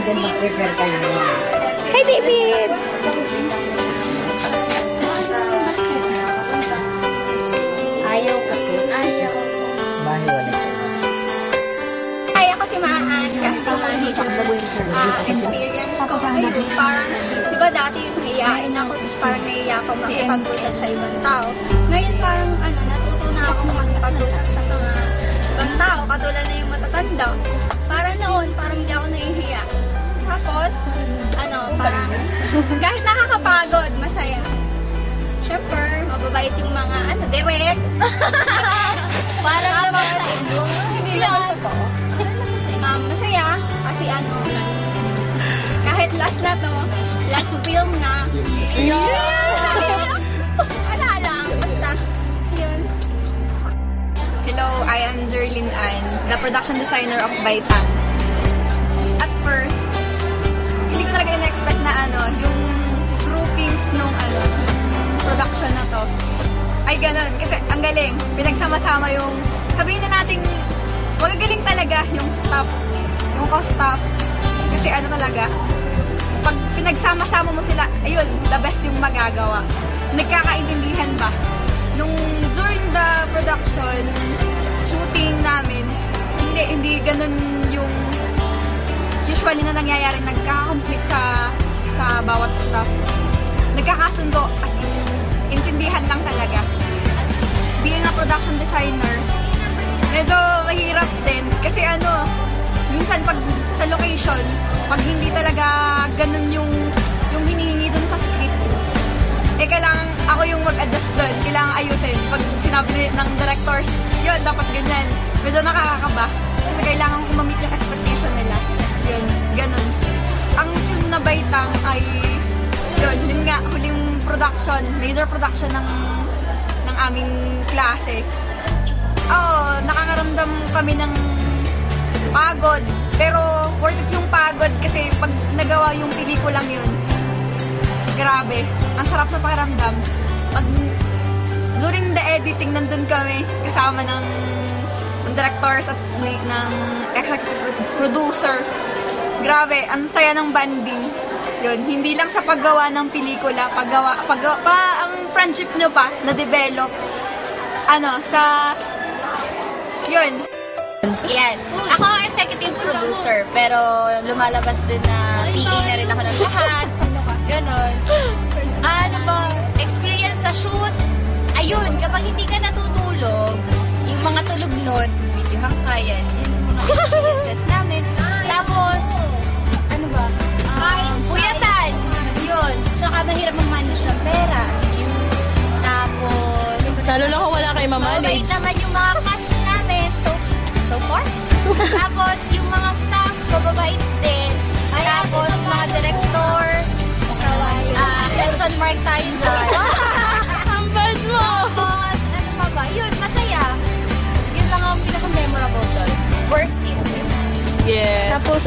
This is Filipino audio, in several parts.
din mag-prepare kayo. Hi, David! Ayaw ka po. Ayaw. Mahiwalay siya. Hi, ako si Maan, casting manager. Experience ko ngayon, parang, di ba dati yung nahiyain ako, tapos parang nahiya ako makipag-usap sa ibang tao. Ngayon parang, natuto na ako makipag-usap sa mga ibang tao, katulad na yung matatanda. Parang noon, parang hindi ako nahihiya. Tapos, parang, kahit nakakapagod, masaya. Siyempre, mababait yung mga, direct. Parang naman sa inyo. Hindi naman totoo. Masaya kasi kahit last film na wala lang, basta yun. Hello, I am Jerlyn Ann, the production designer of Baitang. At first, hindi ko talaga in-expect na yung groupings nung production na to ay ganun. Kasi ang galing, pinagsama-sama yung, sabihin na natin, magagaling talaga yung staff, yung co-staff. Kasi talaga, pag pinagsama-sama mo sila, ayun, the best yung magagawa. Nagkakaintindihan ba? Nung during the production, shooting namin, hindi ganun yung usually na nangyayari, nagkaka-conflict sa bawat staff. Nagkakasundo, as in, intindihan lang talaga. Being a production designer, medyo mahirap din kasi minsan pag sa location, pag hindi talaga ganun yung hinihingi dun sa script, kailangan ako yung mag-adjust dun, kailangan ayusin. Pag sinabi ng directors, yun, dapat ganyan. Medyo nakakakaba kasi kailangan ko ma-meet yung expectation nila. Yun, ganun. Ang film na Baitang ay yun nga, huling production, major production ng aming klase. Oo, nakakaramdam kami ng pagod. Pero worth it yung pagod kasi pag nagawa yung pelikulang yun, grabe. Ang sarap sa pakiramdam. During the editing, nandun kami kasama ng directors at ng executive producer. Grabe, ang saya ng banding. Yun, hindi lang sa paggawa ng pelikula, ang friendship nyo pa na-develop. Yun. Yan. Ako executive producer, pero lumalabas din na PA na rin ako ng lahat. Ganon. Experience sa shoot. Ayun, kapag hindi ka natutulog, yung mga tulog nun, video hangkayan, yun yung mga experiences namin. Tapos, puyatan. Yun. Tsaka mahirap mag-manage ng pera. Tapos, lalo na kung wala kayo mabait ma-manage. naman yung mga cast namin. So far. Tapos, yung mga staff, mababait din. Tapos, mga director, question mark tayo dyan. Ang bad mo! Tapos, yun, masaya. Yun lang ang pinaka-memorable doon. Worth it. Yes. Tapos,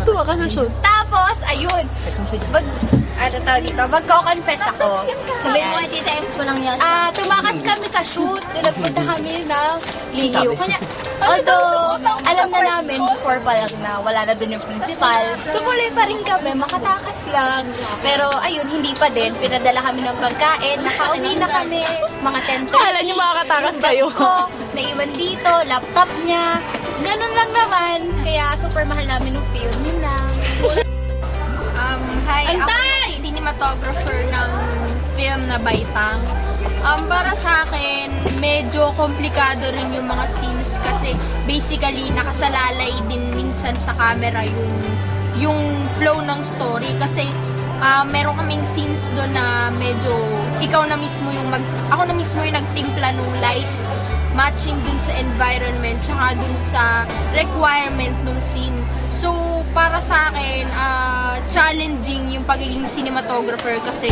Tuwa ka sa shoot. Tapos, ayun. Magko-confess ako. Sabihin mo kay Tita Ems mo lang niya siya. Tumakas kami sa shoot. Nagpunta kami ng Lihiw. Although, alam na namin before pa lang na wala na dun yung principal. Tumuloy pa rin kami, makatakas lang. Pero, ayun, hindi pa din. Pinadala kami ng pagkain. Nakauwi na kami. Mga 10:30. Kala niyo makakatakas kayo. Yung bag ko, naiwan dito, laptop niya. Ganun lang naman. Kaya super mahal namin yung film. Yun lang. Hi, ako Antay! yung cinematographer ng film na Baitang. Para sa akin, medyo komplikado rin yung mga scenes kasi basically nakasalalay din minsan sa camera yung flow ng story kasi meron kaming scenes doon na medyo ako na mismo yung nagtimpla ng lights matching dun sa environment tsaka dun sa requirement ng scene. So, para sa akin, challenging yung pagiging cinematographer kasi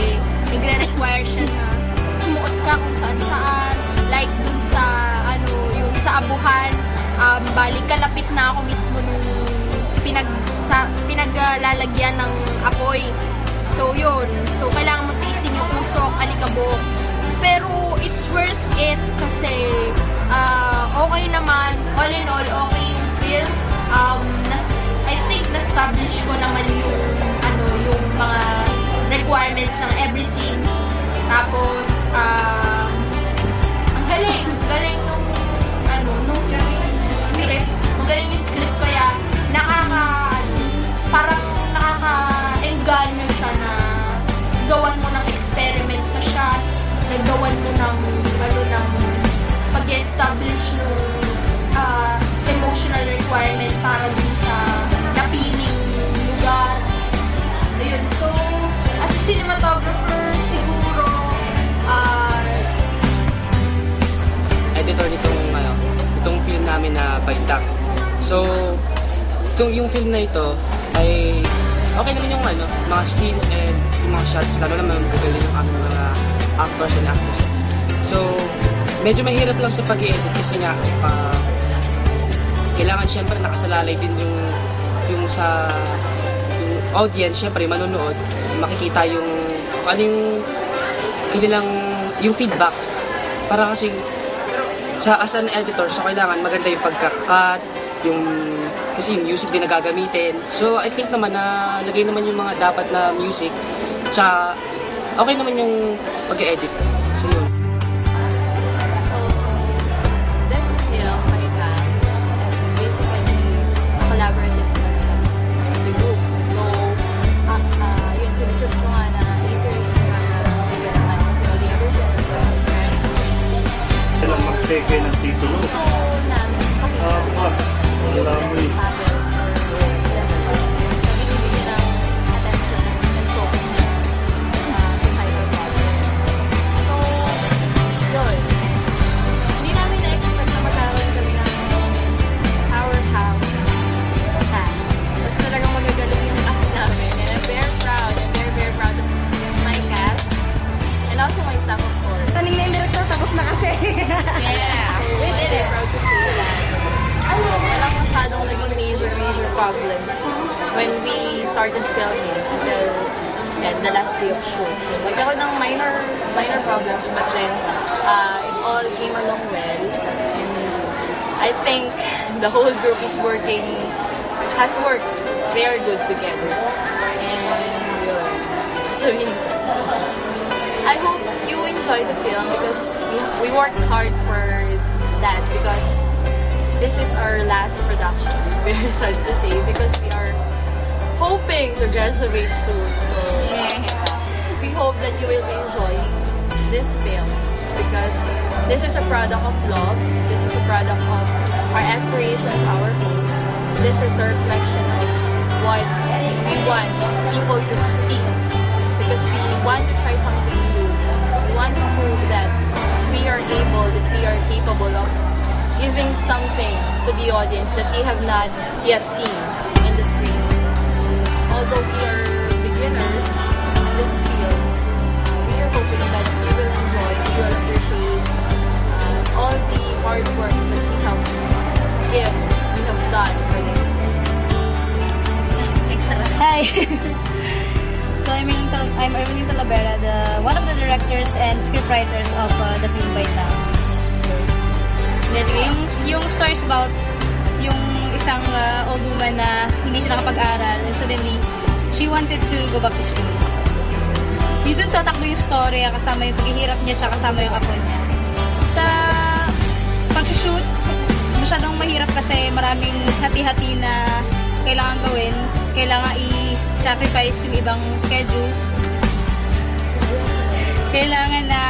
nagre-require siya na sumuot ka kung saan-saan, like dun sa, yung sa abuhan, balik kalapit na ako mismo nung pinaglalagyan ng apoy. So, yun. So, kailangan mo tiisin yung usok, alikabok. pero it's worth it kasi okay naman, all in all, okay yung film. I think na-establish ko naman yung mga requirements ng every scenes. Tapos, ang galing nung script. Magaling yung script, kaya parang nakaka-engganyo siya na gawan mo ng experiment sa shots, nagawan mo ng pag-establish ng emotional requirement para dun sa napiling lugar. Ayun, so, as a cinematographer, siguro, editor itong film namin na Baitang. So, yung film na ito ay okay naman yung mga scenes and yung mga shots, lalo naman magaling yung aming mga actors and actresses. So, medyo mahirap lang sa pag-i-edit kasi nga kailangan syempre nakasalalay din yung audience, syempre manonood, makikita yung ano yung kanilang yung feedback para kasi as an editor, so kailangan maganda yung pagka-cut, kasi yung music din na gagamitin. So, I think naman na lagay naman yung mga dapat na music. Tsaka, okay naman yung pag-edit. So, yun. So, this film, Baitang, is basically a collaborative concept of the group. Yun, sinisus ko nga na interest na bigalaman kasi all the other genres are very Kailang mag-take ng titulo. gusto namin pakita Wala mo eh. nabibigyan ng attention and focus na societal problem. So, yun. Hindi namin na-expect na magkakaroon kami ng powerhouse cast. Tapos talagang magagaling yung cast namin. And I'm very proud. I'm very, very proud of my cast. And also my staff, of course. Taning na yung director, tapos na kasi. Yeah. So, I'm very proud to say that. Walang masyadong naging major problem when we started filming until the last day of shoot. Magkaroon ng minor problems, but then it all came along well. And I think the whole group has worked very good together. And yun, sabihin ko. I hope you enjoy the film because we worked hard for that because this is our last production. Very sad to say because we are hoping to graduate soon. So we hope that you will be enjoying this film because this is a product of love. This is a product of our aspirations, our hopes. This is a reflection of what we want people to see because we want to try something new. We want to prove that we are capable of giving something to the audience that they have not yet seen in the screen. Although we are beginners in this field, we are hoping that you will enjoy, you will appreciate all the hard work that we have done for this film. Hi! So I'm Evelyn Talavera, one of the directors and scriptwriters of the film Baitang. Yung story is about yung isang old woman na hindi siya nakapag-aral and suddenly she wanted to go back to school. Doon tatakbo yung story kasama yung paghihirap niya tsaka kasama yung apo niya. Sa pag-shoot, masyadong mahirap kasi maraming hati-hati na kailangan gawin. Kailangan i-sacrifice yung ibang schedules. Kailangan na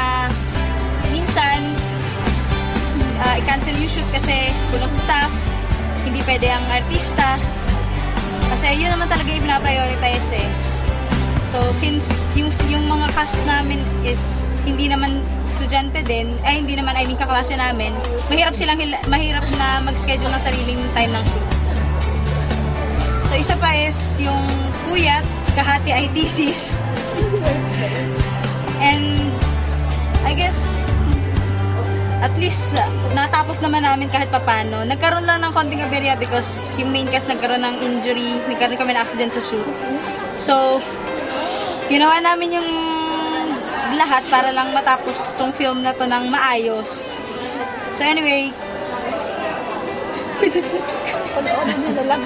minsan i-cancel yung shoot kasi kulang sa staff, hindi pwede ang artista. Kasi yun naman talaga yung pinaprioritize eh. So, since yung mga cast namin is hindi naman estudyante din, hindi naman, kaklase namin, mahirap na mag-schedule ng sariling time ng shoot. So, isa pa is yung puyat, kahati ay thesis. And, I guess, at least, natapos naman namin kahit papano. Nagkaroon lang ng konting aberya because yung main cast nagkaroon ng injury, nagkaroon kami ng accident sa shoot. So, ginawa namin yung lahat para lang matapos tong film na to ng maayos. So anyway, Pag-order na lang.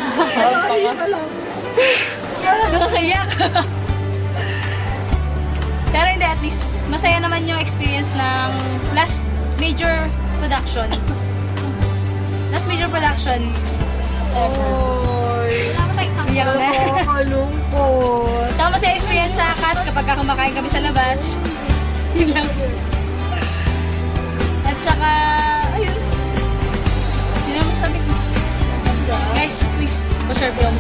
nakakayak. Pero hindi, at least masaya naman yung experience ng last major production. Last major production. Iyak na. Kalungkot. Tsaka masaya experience sa cast kapag kumakain kami sa labas. Yun lang. At tsaka, ayun. Yun lang masabi ko. Guys, please, pa-share film.